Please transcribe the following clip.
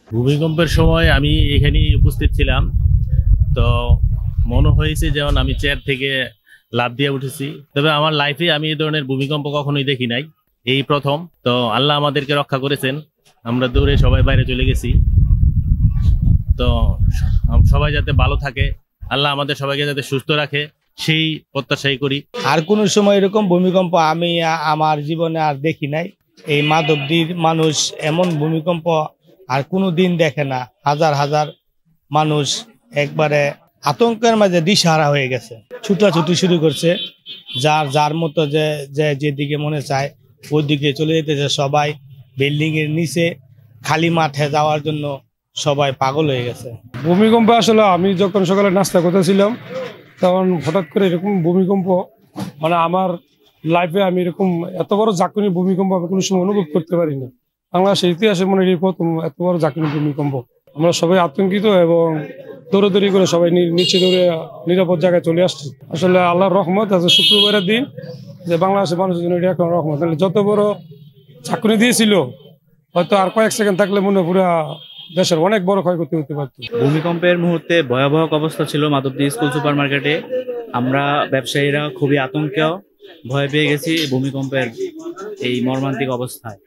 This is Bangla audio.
ভূমিকম্পের সময় আমি এখানে উপস্থিত ছিলাম। তো মনে হয়েছে যেমন আমি চেয়ার থেকে লাফ দিয়ে উঠেছি। তবে আমার লাইফে আমি এই ধরনের ভূমিকম্প কখনোই দেখি নাই, এই প্রথম। তো আল্লাহ আমাদেরকে রক্ষা করেছেন, আমরা দৌড়ে সবাই বাইরে চলে গেছি। তো সবাই যাতে ভালো থাকে, আল্লাহ আমাদের সবাইকে যাতে সুস্থ রাখে, সেই প্রত্যাশাই করি। আর কোন সময় এরকম ভূমিকম্প আমি আমার জীবনে আর দেখি নাই। এই মাধবদীর মানুষ এমন ভূমিকম্প আর কোনো দিন দেখে না। হাজার হাজার মানুষ একবারে আতঙ্কের মাঝে দিশাহারা হয়ে গেছে, ছুটাছুটি শুরু করছে, যার যার মতো যেদিকে মনে চায় ওইদিকে চলে যেতেছে। সবাই বিল্ডিং এর নিচে খালি মাঠে যাওয়ার জন্য সবাই পাগল হয়ে গেছে। ভূমিকম্প আসলে আমি যখন সকালে নাস্তা করতেছিলাম তখন হঠাৎ করে এরকম ভূমিকম্প, মানে আমার লাইফে আমি এরকম এত বড় জাঁকুনি ভূমিকম্প আমি কোনো সময় অনুভব করতে পারিনি। বাংলাদেশের ইতিহাসে মনে হয় প্রথম এত বড় জাঁকুনি ভূমিকম্প। আমরা সবাই আতঙ্কিত এবং দৌড়াদৌড়ি করে সবাই নিচে দৌড়ে নিরাপদ জায়গায় চলে আসছি। আসলে আল্লাহর রহমত আছে, শুক্রবারের দিন যে বাংলাদেশের মানুষের জন্য এটা এখন রহমত। যত বড় চাকুনি দিয়েছিল হয়তো আর কয়েক সেকেন্ড থাকলে মনে হয় পুরো দেশের অনেক বড় ক্ষয়ক্ষতি হতে পারত। ভূমিকম্পের মুহূর্তে ভয়াবহ অবস্থা ছিল মাধবদী স্কুল সুপার মার্কেটে। আমরা ব্যবসায়ীরা খুবই আতঙ্কে ভয় পেয়ে গেছি ভূমিকম্পের এই মর্মান্তিক অবস্থায়।